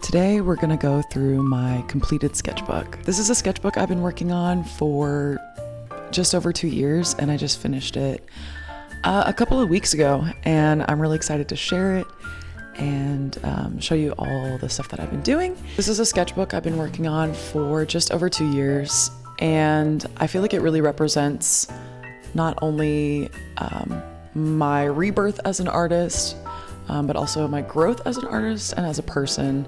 Today we're going to go through my completed sketchbook. This is a sketchbook I've been working on for just over 2 years, and I just finished it a couple of weeks ago, and I'm really excited to share it and show you all the stuff that I've been doing. This is a sketchbook I've been working on for just over 2 years, and I feel like it really represents not only my rebirth as an artist, but also my growth as an artist and as a person.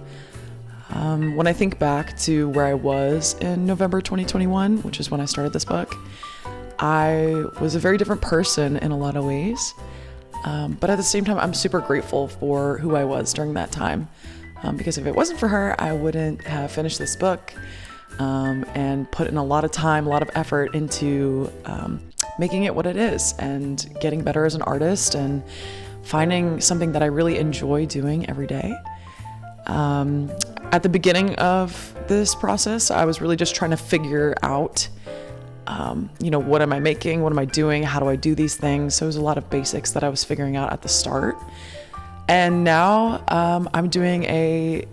When I think back to where I was in November 2021, which is when I started this book, I was a very different person in a lot of ways. But at the same time, I'm super grateful for who I was during that time. Because if it wasn't for her, I wouldn't have finished this book and put in a lot of time, a lot of effort into making it what it is and getting better as an artist and finding something that I really enjoy doing every day. At the beginning of this process, I was really just trying to figure out, what am I making? What am I doing? How do I do these things? So it was a lot of basics that I was figuring out at the start. And now I'm doing a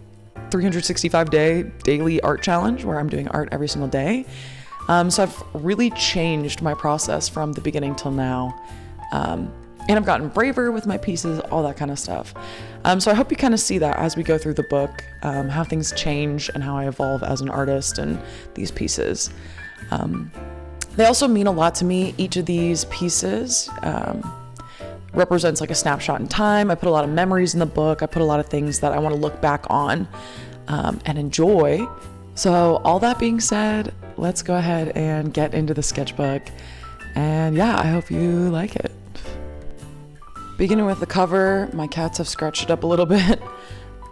365-day daily art challenge where I'm doing art every single day. So I've really changed my process from the beginning till now. And I've gotten braver with my pieces, all that kind of stuff. So I hope you kind of see that as we go through the book, how things change and how I evolve as an artist and these pieces. They also mean a lot to me. Each of these pieces represents like a snapshot in time. I put a lot of memories in the book. I put a lot of things that I want to look back on and enjoy. So all that being said, let's go ahead and get into the sketchbook. And yeah, I hope you like it. Beginning with the cover, my cats have scratched it up a little bit,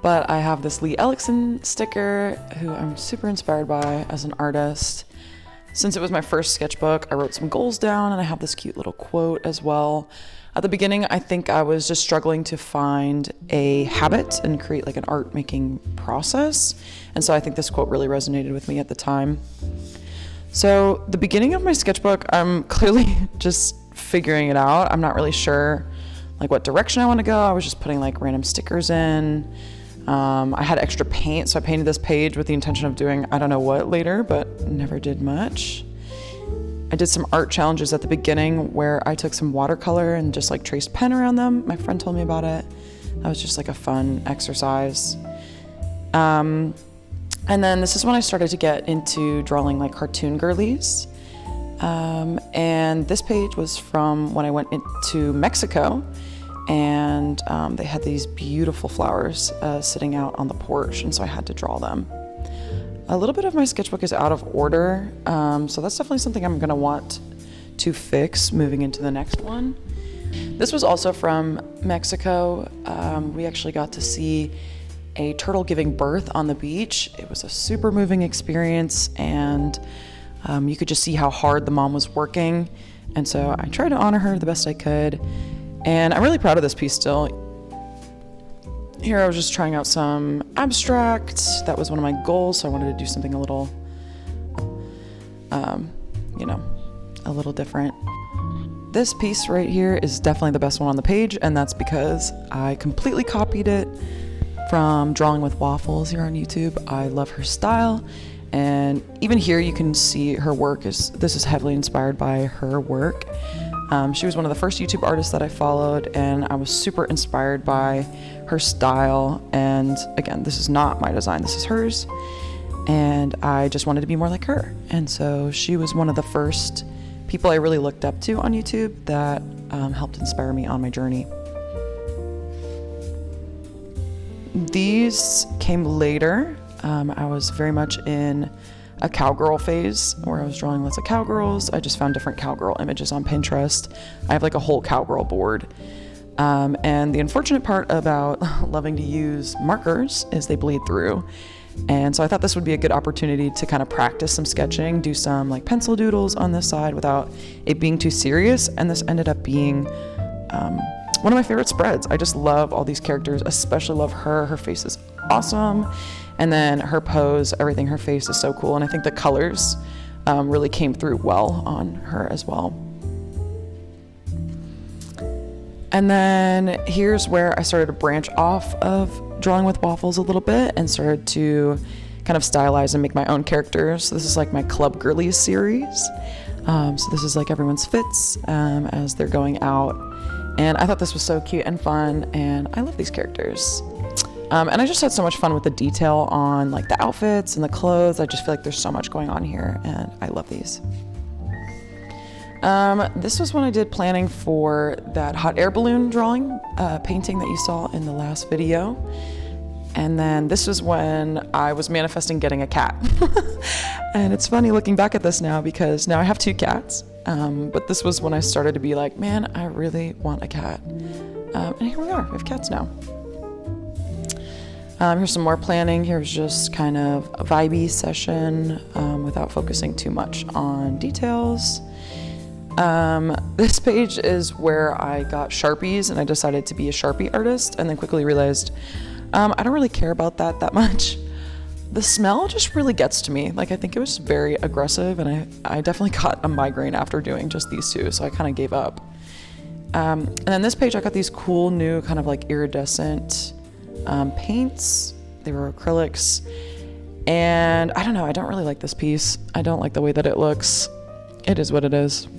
but I have this Lee Ellickson sticker who I'm super inspired by as an artist. Since it was my first sketchbook, I wrote some goals down and I have this cute little quote as well. At the beginning, I think I was just struggling to find a habit and create like an art making process. And so I think this quote really resonated with me at the time. So the beginning of my sketchbook, I'm clearly just figuring it out. I'm not really sure like what direction I want to go. I was just putting like random stickers in. I had extra paint, so I painted this page with the intention of doing I don't know what later, but never did much. I did some art challenges at the beginning where I took some watercolor and just like traced pen around them. My friend told me about it. That was just like a fun exercise. And then this is when I started to get into drawing like cartoon girlies. And this page was from when I went into Mexico, and they had these beautiful flowers sitting out on the porch, and so I had to draw them. A little bit of my sketchbook is out of order, so that's definitely something I'm going to want to fix moving into the next one. This was also from Mexico. We actually got to see a turtle giving birth on the beach. It was a super moving experience, and you could just see how hard the mom was working. And so I tried to honor her the best I could. And I'm really proud of this piece still. Here I was just trying out some abstract. That was one of my goals, so I wanted to do something a little, a little different. This piece right here is definitely the best one on the page, and that's because I completely copied it from Drawing with Waffles here on YouTube. I love her style. And even here you can see her work this is heavily inspired by her work. She was one of the first YouTube artists that I followed, and I was super inspired by her style. And again, this is not my design, this is hers. And I just wanted to be more like her. And so she was one of the first people I really looked up to on YouTube that helped inspire me on my journey. These came later. I was very much in a cowgirl phase where I was drawing lots of cowgirls. I just found different cowgirl images on Pinterest. I have like a whole cowgirl board. And the unfortunate part about loving to use markers is they bleed through. And so I thought this would be a good opportunity to kind of practice some sketching, do some like pencil doodles on this side without it being too serious. And this ended up being one of my favorite spreads. I just love all these characters, especially love her. Her face is awesome. And then her pose, everything, her face is so cool. And I think the colors really came through well on her as well. And then here's where I started to branch off of drawing with waffles a little bit and started to kind of stylize and make my own characters. So this is like my Club Girlies series. So this is like everyone's fits as they're going out. And I thought this was so cute and fun, and I love these characters. And I just had so much fun with the detail on like the outfits and the clothes. I just feel like there's so much going on here, and I love these. This was when I did planning for that hot air balloon drawing, painting that you saw in the last video. And then this was when I was manifesting getting a cat. And it's funny looking back at this now because now I have 2 cats. But this was when I started to be like, man, I really want a cat. And here we are, we have cats now. Here's some more planning. Here's just kind of a vibey session without focusing too much on details. This page is where I got Sharpies and I decided to be a Sharpie artist, and then quickly realized I don't really care about that much. The smell just really gets to me. Like, I think it was very aggressive, and I definitely got a migraine after doing just these 2, so I kind of gave up. And then this page I got these cool new kind of like iridescent paints. They were acrylics, and I don't know, I don't really like this piece. I don't like the way that it looks. It is what it is.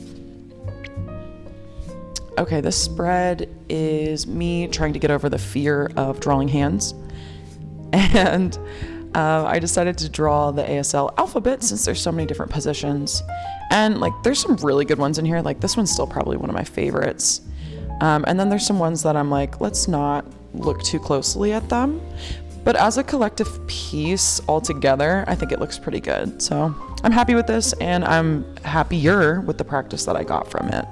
Okay, this spread is me trying to get over the fear of drawing hands. And I decided to draw the ASL alphabet since there's so many different positions. And like, there's some really good ones in here. Like, this one's still probably one of my favorites. And then there's some ones that I'm like, let's not look too closely at them. But as a collective piece altogether, I think it looks pretty good. So I'm happy with this, and I'm happier with the practice that I got from it.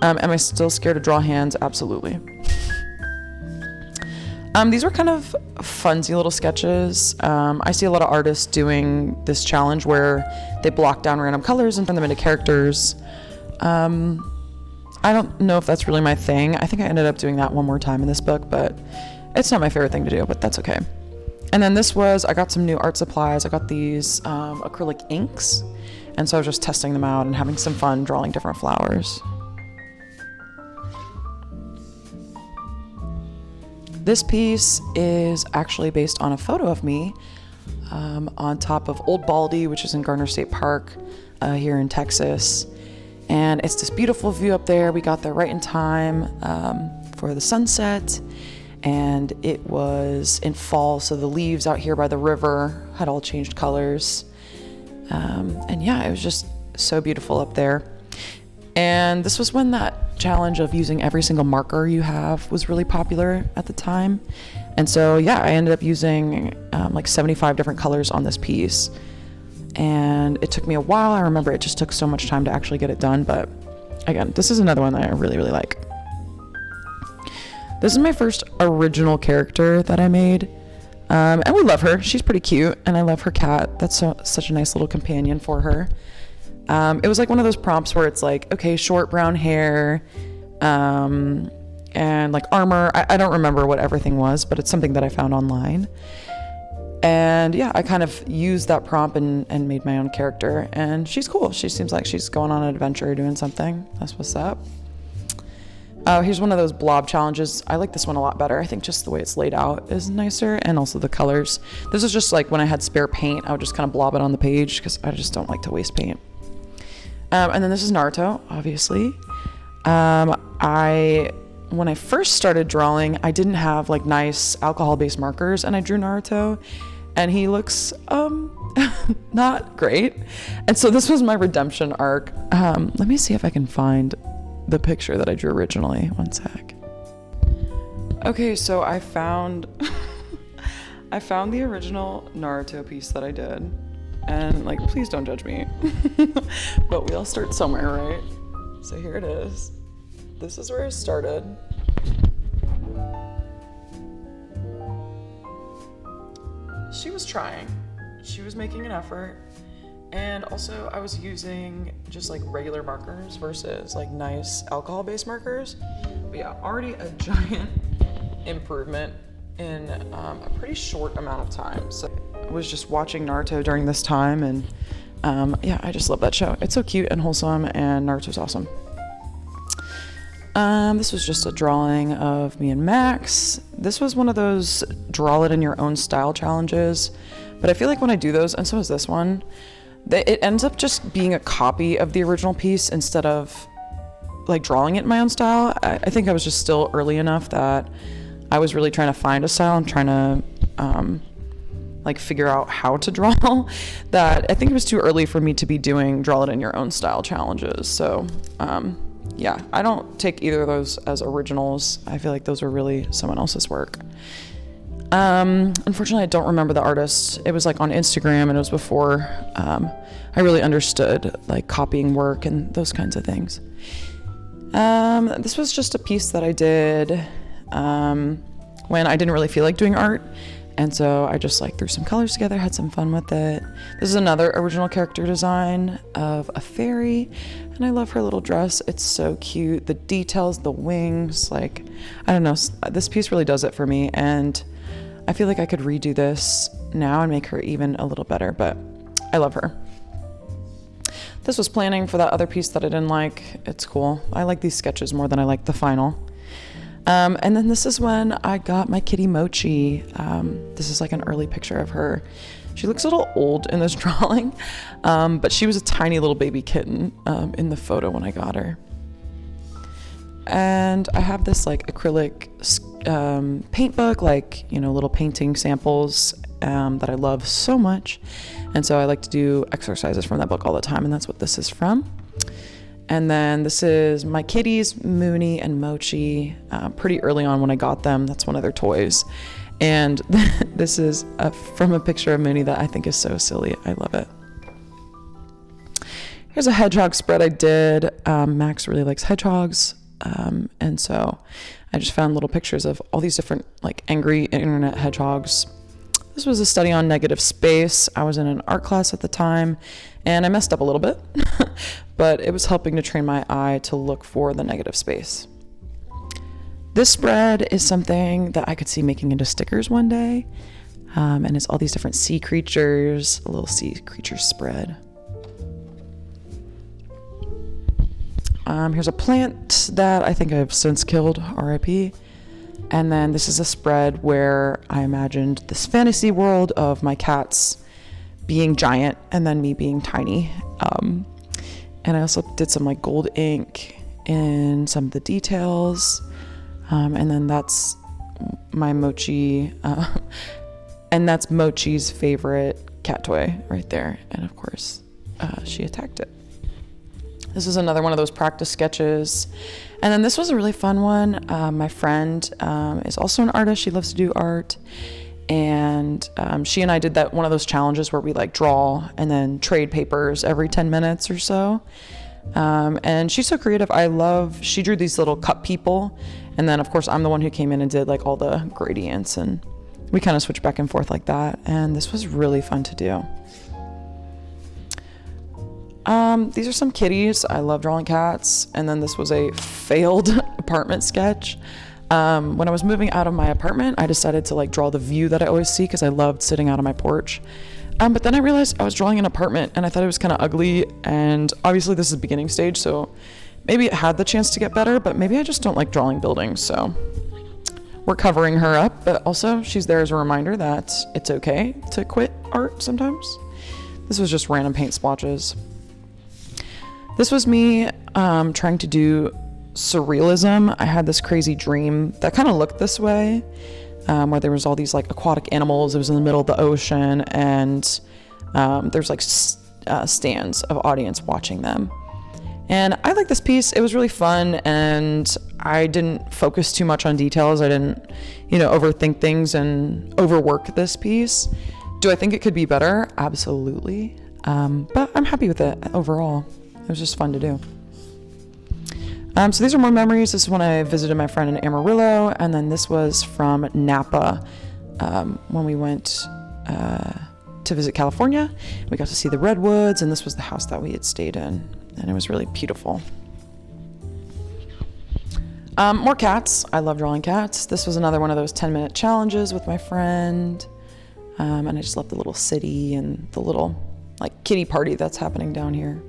Am I still scared to draw hands? Absolutely. These were kind of funsy little sketches. I see a lot of artists doing this challenge where they block down random colors and turn them into characters. I don't know if that's really my thing. I think I ended up doing that one more time in this book, but it's not my favorite thing to do, but that's okay. And then this was, I got some new art supplies. I got these acrylic inks, and so I was just testing them out and having some fun drawing different flowers. This piece is actually based on a photo of me on top of Old Baldy, which is in Garner State Park here in Texas. And it's this beautiful view up there. We got there right in time for the sunset, and it was in fall, so the leaves out here by the river had all changed colors. And yeah, it was just so beautiful up there. And this was when that challenge of using every single marker you have was really popular at the time. And so yeah, I ended up using like 75 different colors on this piece. And it took me a while. I remember it just took so much time to actually get it done. But again, this is another one that I really, really like. This is my first original character that I made. And we love her. She's pretty cute. And I love her cat. That's such a nice little companion for her. It was like one of those prompts where it's like, okay, short brown hair, and like armor. I don't remember what everything was, but it's something that I found online. And yeah, I kind of used that prompt and made my own character, and she's cool. She seems like she's going on an adventure, doing something. That's what's up. Here's one of those blob challenges. I like this one a lot better. I think just the way it's laid out is nicer, and also the colors. This is just like when I had spare paint, I would just kind of blob it on the page because I just don't like to waste paint. And then this is Naruto, obviously. When I first started drawing, I didn't have like nice alcohol-based markers, and I drew Naruto, and he looks not great. And so this was my redemption arc. Let me see if I can find the picture that I drew originally. One sec. Okay, so I found the original Naruto piece that I did. And like, please don't judge me. But we all start somewhere, right? So here it is. This is where I started. she was trying. She was making an effort. And also I was using just like regular markers versus like nice alcohol-based markers. But yeah, already a giant improvement in a pretty short amount of time. So I was just watching Naruto during this time, and yeah, I just love that show. It's so cute and wholesome, and Naruto's awesome. This was just a drawing of me and Max. This was one of those draw it in your own style challenges, but I feel like when I do those, and so is this one, it ends up just being a copy of the original piece instead of like drawing it in my own style. I think I was just still early enough that I was really trying to find a style and trying to like figure out how to draw that I think it was too early for me to be doing draw it in your own style challenges. So yeah, I don't take either of those as originals. I feel like those are really someone else's work. Unfortunately, I don't remember the artist. It was like on Instagram, and it was before I really understood like copying work and those kinds of things. This was just a piece that I did when I didn't really feel like doing art, and so I just like threw some colors together, had some fun with it. This is another original character design of a fairy, and I love her little dress. It's so cute. The details, the wings, like, I don't know, this piece really does it for me, and I feel like I could redo this now and make her even a little better, but I love her. This was planning for that other piece that I didn't like. It's cool. I like these sketches more than I like the final. And then this is when I got my kitty Mochi. This is like an early picture of her. She looks a little old in this drawing, but she was a tiny little baby kitten in the photo when I got her. And I have this like acrylic paint book, like, you know, little painting samples that I love so much. And so I like to do exercises from that book all the time, and that's what this is from. And then this is my kitties, Mooney and Mochi, pretty early on when I got them. That's one of their toys. And this is from a picture of Mooney that I think is so silly. I love it. Here's a hedgehog spread I did. Max really likes hedgehogs. And so I just found little pictures of all these different like angry internet hedgehogs. This was a study on negative space. I was in an art class at the time, and I messed up a little bit, but it was helping to train my eye to look for the negative space. This spread is something that I could see making into stickers one day, and it's all these different sea creatures, a little sea creature spread. Here's a plant that I think I've since killed, RIP. And then this is a spread where I imagined this fantasy world of my cats being giant and then me being tiny. And I also did some like gold ink in some of the details. And then that's my Mochi, and that's Mochi's favorite cat toy right there. And of course, she attacked it. This is another one of those practice sketches. And then this was a really fun one. My friend is also an artist. She loves to do art. And she and I did that one of those challenges where we like draw and then trade papers every 10 minutes or so. And she's so creative. She drew these little cup people. And then of course I'm the one who came in and did like all the gradients, and we kind of switched back and forth like that. And this was really fun to do. These are some kitties. I love drawing cats. And then this was a failed apartment sketch. When I was moving out of my apartment, I decided to like draw the view that I always see because I loved sitting out on my porch. But then I realized I was drawing an apartment and I thought it was kind of ugly. And obviously this is beginning stage, so maybe it had the chance to get better, but maybe I just don't like drawing buildings. So we're covering her up, but also she's there as a reminder that it's okay to quit art sometimes. This was just random paint splotches. This was me trying to do surrealism. I had this crazy dream that kind of looked this way, where there was all these like aquatic animals. It was in the middle of the ocean, and there's like stands of audience watching them. And I like this piece. It was really fun, and I didn't focus too much on details. I didn't, overthink things and overwork this piece. Do I think it could be better? Absolutely. But I'm happy with it overall. It was just fun to do. So these are more memories. This is when I visited my friend in Amarillo, and then this was from Napa when we went to visit California. We got to see the redwoods, and this was the house that we had stayed in, and it was really beautiful. More cats. I love drawing cats. This was another one of those 10-minute challenges with my friend, and I just love the little city and the little like kitty party that's happening down here.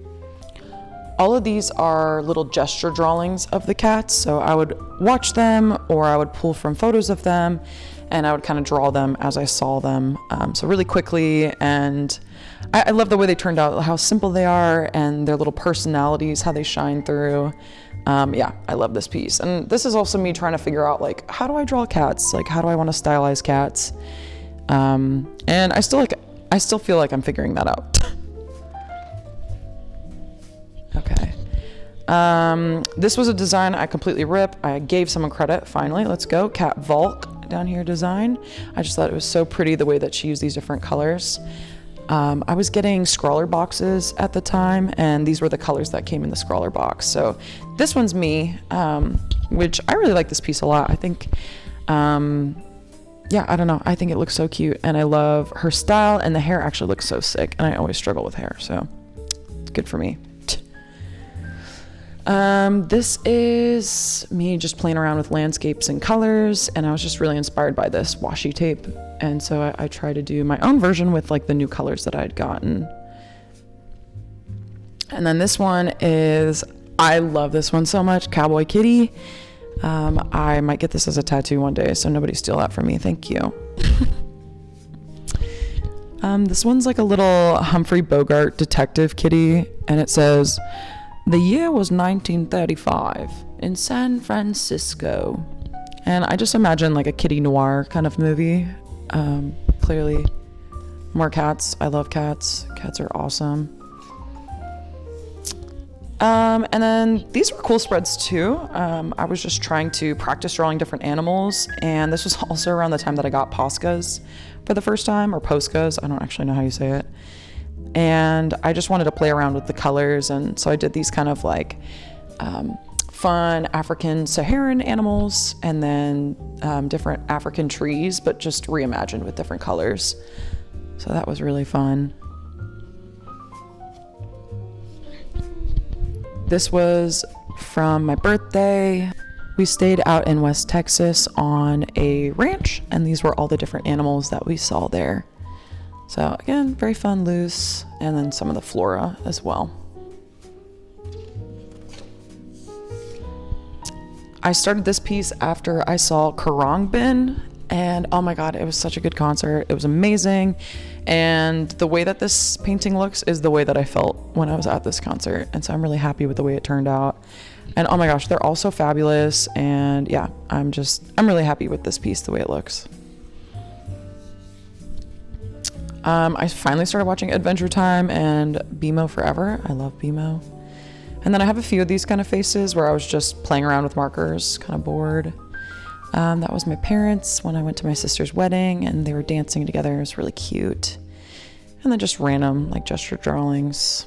All of these are little gesture drawings of the cats, so I would watch them or I would pull from photos of them, and I would kind of draw them as I saw them, so really quickly. And I love the way they turned out, how simple they are, and their little personalities, how they shine through. Yeah, I love this piece. And this is also me trying to figure out, like, how do I draw cats? Like, how do I want to stylize cats? And I still feel like I'm figuring that out. Okay. This was a design I completely ripped. I gave someone credit, finally. Let's go. Cat Volk down here design. I just thought it was so pretty the way that she used these different colors. I was getting scrawler boxes at the time, and these were the colors that came in the scrawler box. So this one's me, which I really like this piece a lot. I think, yeah, I don't know. I think it looks so cute, and I love her style, and the hair actually looks so sick, and I always struggle with hair, so it's good for me. This is me just playing around with landscapes and colors, and I was just really inspired by this washi tape, and so I tried to do my own version with like the new colors that I had gotten. And then this one is, I love this one so much, Cowboy Kitty. I might get this as a tattoo one day, so nobody steal that from me, thank you. This one's like a little Humphrey Bogart detective kitty, and it says, "The year was 1935 in San Francisco." And I just imagine like a kitty noir kind of movie. Clearly more cats. I love cats. Cats are awesome. And then these were cool spreads too. I was just trying to practice drawing different animals, and this was also around the time that I got Poscas for the first time, or Poscas. I don't actually know how you say it. And I just wanted to play around with the colors, and so I did these kind of like fun African Saharan animals, and then different African trees, but just reimagined with different colors. So that was really fun. This was from my birthday. We stayed out in West Texas on a ranch, and these were all the different animals that we saw there. So again, very fun, loose, and then some of the flora as well. I started this piece after I saw Khruangbin, and oh my god, it was such a good concert. It was amazing, and the way that this painting looks is the way that I felt when I was at this concert, and so I'm really happy with the way it turned out. And oh my gosh, they're all so fabulous, and yeah, I'm really happy with this piece, the way it looks. I finally started watching Adventure Time and BMO Forever. I love BMO. And then I have a few of these kind of faces where I was just playing around with markers, kind of bored. That was my parents when I went to my sister's wedding, and they were dancing together. It was really cute. And then just random like gesture drawings.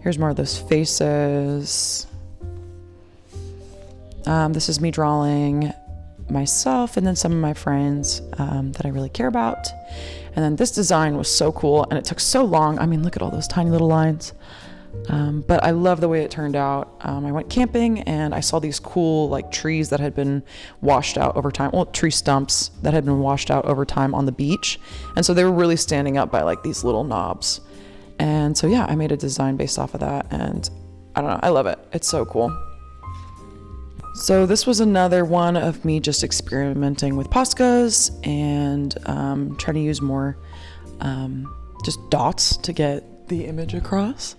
Here's more of those faces. This is me drawing myself and then some of my friends that I really care about. And then this design was so cool, and it took so long. I mean, look at all those tiny little lines. But I love the way it turned out. I went camping, and I saw these cool like trees that had been washed out over time. Well, tree stumps that had been washed out over time on the beach. And so they were really standing up by like these little knobs. And so yeah, I made a design based off of that, and I don't know, I love it. It's so cool. So this was another one of me just experimenting with Poscas and trying to use more just dots to get the image across.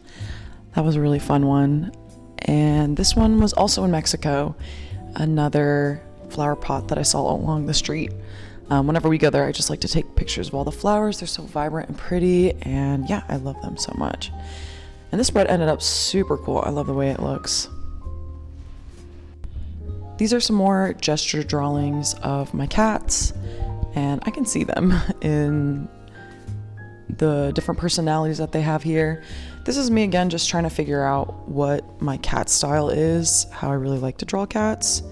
That was a really fun one. And this one was also in Mexico, another flower pot that I saw along the street. Whenever we go there, I just like to take pictures of all the flowers. They're so vibrant and pretty, and yeah, I love them so much. And this spread ended up super cool. I love the way it looks. These are some more gesture drawings of my cats, and I can see them in the different personalities that they have here. This is me again, just trying to figure out what my cat style is, how I really like to draw cats.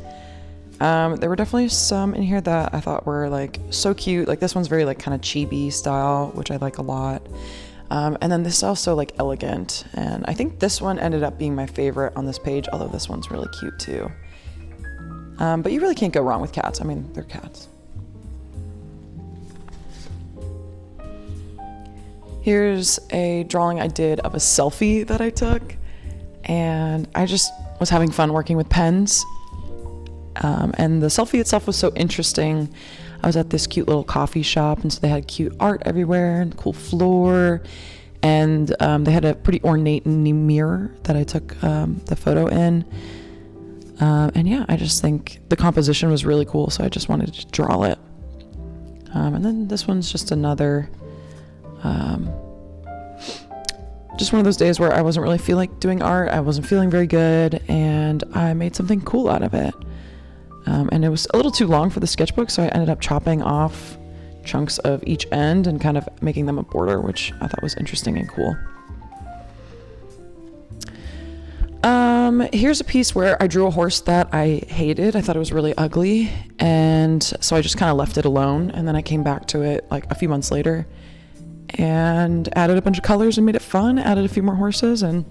There were definitely some in here that I thought were like so cute. Like this one's very like kind of chibi style, which I like a lot. And then this is also like elegant. And I think this one ended up being my favorite on this page, although this one's really cute too. But you really can't go wrong with cats. I mean, they're cats. Here's a drawing I did of a selfie that I took. And I just was having fun working with pens. And the selfie itself was so interesting. I was at this cute little coffee shop, and so they had cute art everywhere and cool floor. And they had a pretty ornate mirror that I took the photo in. And yeah, I just think the composition was really cool, so I just wanted to draw it. And then this one's just another, just one of those days where I wasn't really feeling like doing art. I wasn't feeling very good, and I made something cool out of it. And it was a little too long for the sketchbook, so I ended up chopping off chunks of each end and kind of making them a border, which I thought was interesting and cool. Here's a piece where I drew a horse that I hated. I thought it was really ugly, and so I just kind of left it alone, and then I came back to it like a few months later and added a bunch of colors and made it fun, added a few more horses, and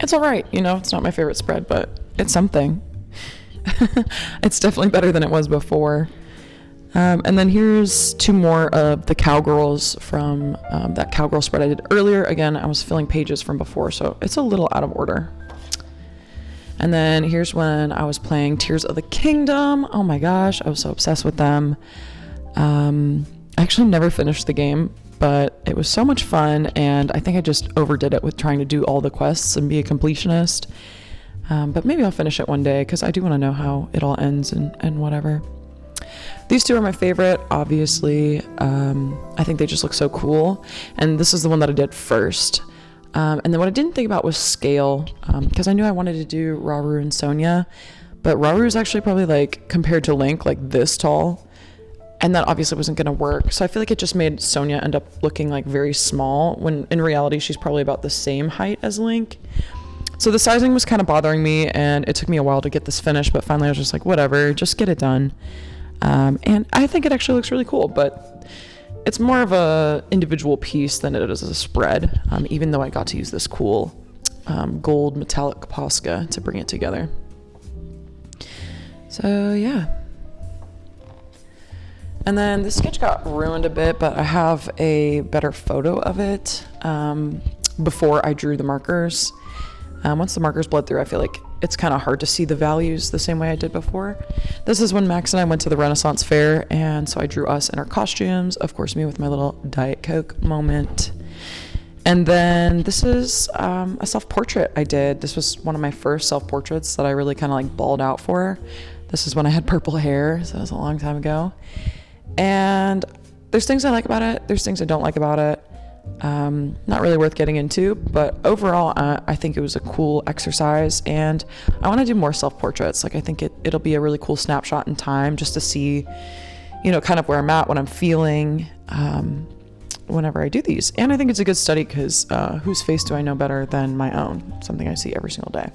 it's all right. You know, it's not my favorite spread, but it's something. It's definitely better than it was before. And then here's two more of the cowgirls from that cowgirl spread I did earlier. Again, I was filling pages from before, so it's a little out of order. And then here's when I was playing Tears of the Kingdom. Oh my gosh, I was so obsessed with them. I actually never finished the game, but it was so much fun, and I think I just overdid it with trying to do all the quests and be a completionist. But maybe I'll finish it one day, because I do want to know how it all ends and whatever. These two are my favorite, obviously. I think they just look so cool. And this is the one that I did first. And then what I didn't think about was scale, because I knew I wanted to do Rauru and Sonia, but Rauru is actually probably like, compared to Link, like this tall. And that obviously wasn't going to work. So I feel like it just made Sonia end up looking like very small, when in reality, she's probably about the same height as Link. So the sizing was kind of bothering me, and it took me a while to get this finished, but finally I was just like, whatever, just get it done. And I think it actually looks really cool, but it's more of a individual piece than it is a spread, even though I got to use this cool gold metallic Posca to bring it together. So yeah. And then the sketch got ruined a bit, but I have a better photo of it before I drew the markers. Once the markers bled through, I feel like it's kind of hard to see the values the same way I did before. This is when Max and I went to the Renaissance Fair, and so I drew us in our costumes. Of course, me with my little Diet Coke moment. And then this is a self-portrait I did. This was one of my first self-portraits that I really kind of like balled out for. This is when I had purple hair, so it was a long time ago. And there's things I like about it. There's things I don't like about it. Not really worth getting into, but overall, I think it was a cool exercise, and I want to do more self-portraits. Like, I think it'll be a really cool snapshot in time just to see, you know, kind of where I'm at, what I'm feeling, whenever I do these. And I think it's a good study because whose face do I know better than my own? Something I see every single day.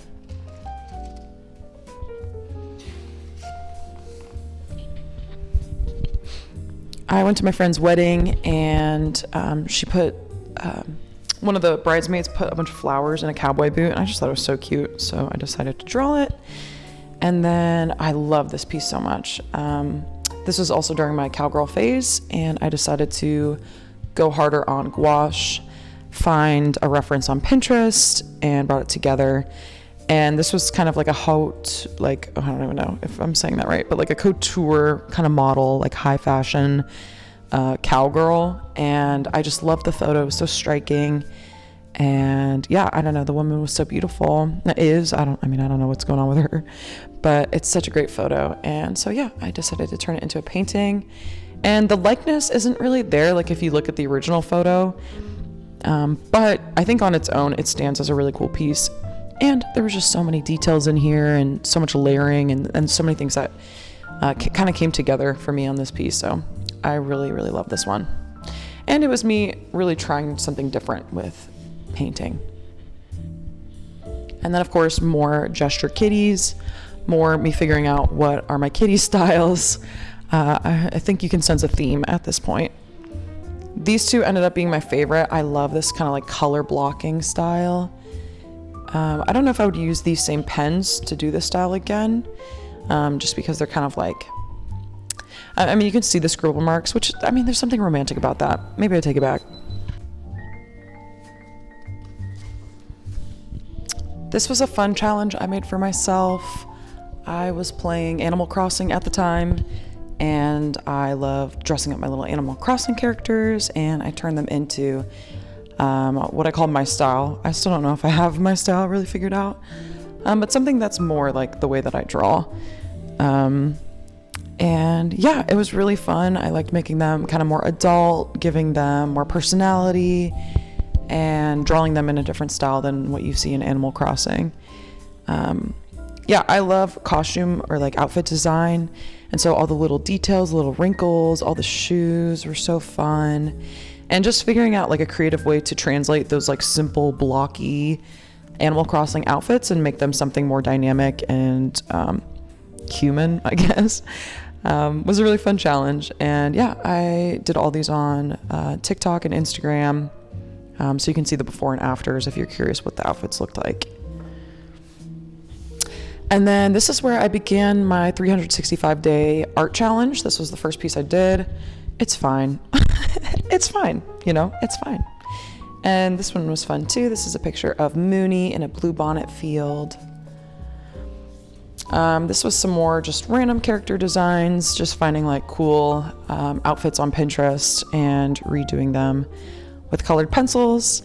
I went to my friend's wedding, and she put, one of the bridesmaids put a bunch of flowers in a cowboy boot, and I just thought it was so cute, so I decided to draw it. And then I love this piece so much. This was also during my cowgirl phase, and I decided to go harder on gouache, find a reference on Pinterest, and brought it together. And this was kind of like a haute, like, I don't even know if I'm saying that right, but like a couture kind of model, like high fashion cowgirl. And I just loved the photo. It was so striking. And yeah, I don't know, the woman was so beautiful. I don't know what's going on with her, but it's such a great photo. And so yeah, I decided to turn it into a painting. And the likeness isn't really there, like if you look at the original photo. But I think on its own, it stands as a really cool piece. And there was just so many details in here, and so much layering, and so many things that kind of came together for me on this piece. So I really, really love this one. And it was me really trying something different with painting. And then of course, more gesture kitties, more me figuring out what are my kitty styles. I think you can sense a theme at this point. These two ended up being my favorite. I love this kind of like color blocking style. I don't know if I would use these same pens to do this style again, just because they're kind of like, I mean, you can see the scribble marks, which, I mean, there's something romantic about that. Maybe I take it back. This was a fun challenge I made for myself. I was playing Animal Crossing at the time, and I love dressing up my little Animal Crossing characters, and I turned them into what I call my style. I still don't know if I have my style really figured out, but something that's more like the way that I draw. And yeah, it was really fun. I liked making them kind of more adult, giving them more personality, and drawing them in a different style than what you see in Animal Crossing. Yeah, I love costume or like outfit design. And so all the little details, little wrinkles, all the shoes were so fun. And just figuring out like a creative way to translate those like simple, blocky Animal Crossing outfits and make them something more dynamic and human, I guess, was a really fun challenge. And yeah, I did all these on TikTok and Instagram. So you can see the before and afters if you're curious what the outfits looked like. And then this is where I began my 365-day art challenge. This was the first piece I did. It's fine. It's fine, you know, it's fine. And this one was fun too. This is a picture of Mooney in a bluebonnet field. This was some more just random character designs, just finding like cool outfits on Pinterest and redoing them with colored pencils.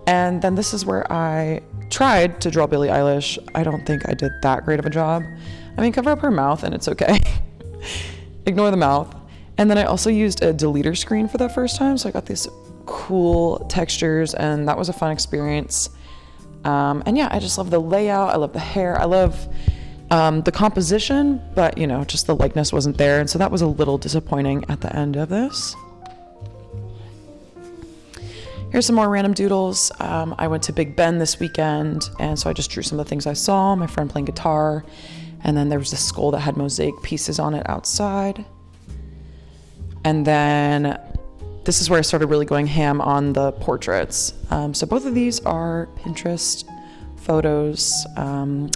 And then this is where I tried to draw Billie Eilish. I don't think I did that great of a job. I mean, cover up her mouth and it's okay. Ignore the mouth. And then I also used a deleter screen for the first time. So I got these cool textures and that was a fun experience. And yeah, I just love the layout. I love the hair. I love the composition, but you know, just the likeness wasn't there. And so that was a little disappointing at the end of this. Here's some more random doodles. I went to Big Ben this weekend, and so I just drew some of the things I saw, my friend playing guitar, and then there was this skull that had mosaic pieces on it outside. And then this is where I started really going ham on the portraits. So both of these are Pinterest photos.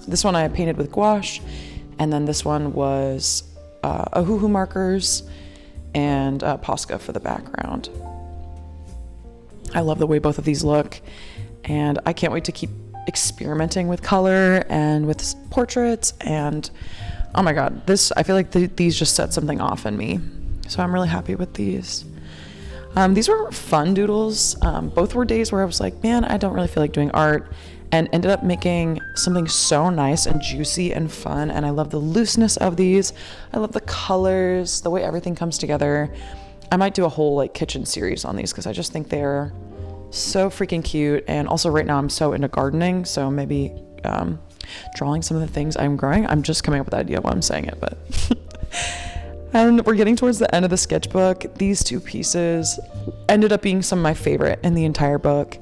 This one I painted with gouache, and then this one was Ohuhu markers and Posca for the background. I love the way both of these look, and I can't wait to keep experimenting with color and with portraits. And oh my god, I feel like these just set something off in me, so I'm really happy with these. These were fun doodles. Both were days where I was like, man, I don't really feel like doing art, and ended up making something so nice and juicy and fun. And I love the looseness of these. I love the colors, the way everything comes together. I might do a whole like kitchen series on these because I just think they're so freaking cute. And also right now I'm so into gardening, so maybe drawing some of the things I'm growing. I'm just coming up with the idea while I'm saying it, but and we're getting towards the end of the sketchbook. These two pieces ended up being some of my favorite in the entire book,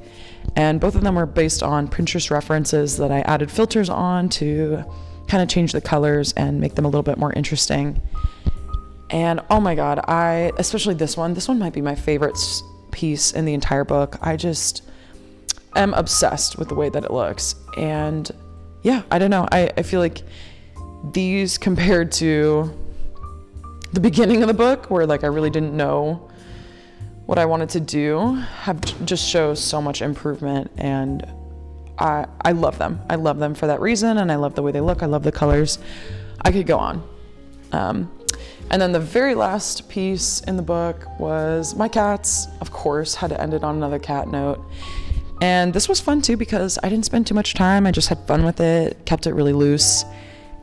and both of them were based on Pinterest references that I added filters on to kind of change the colors and make them a little bit more interesting. And oh my god, especially this one might be my favorite piece in the entire book. I just am obsessed with the way that it looks. And yeah, I don't know. I feel like these, compared to the beginning of the book where like I really didn't know what I wanted to do, have just shows so much improvement, and I love them. I love them for that reason, and I love the way they look. I love the colors. I could go on. And then the very last piece in the book was my cats. Of course, had to end it on another cat note. And this was fun too because I didn't spend too much time. I just had fun with it, kept it really loose.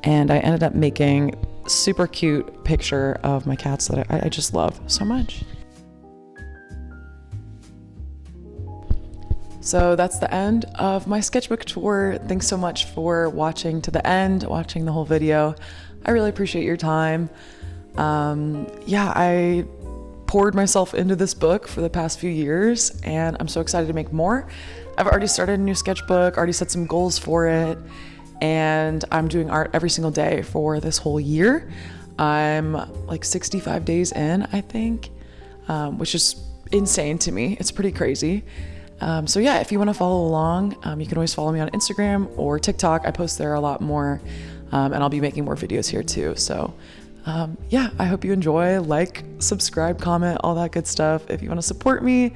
And I ended up making a super cute picture of my cats that I just love so much. So that's the end of my sketchbook tour. Thanks so much for watching to the end, watching the whole video. I really appreciate your time. Yeah, I poured myself into this book for the past few years, and I'm so excited to make more. I've already started a new sketchbook, already set some goals for it, and I'm doing art every single day for this whole year. I'm like 65 days in, I think, which is insane to me. It's pretty crazy. So yeah, if you want to follow along, you can always follow me on Instagram or TikTok. I post there a lot more, and I'll be making more videos here too. So yeah, I hope you enjoy. Like, subscribe, comment, all that good stuff. If you want to support me,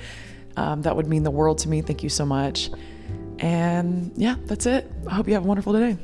that would mean the world to me. Thank you so much. And yeah, that's it. I hope you have a wonderful day.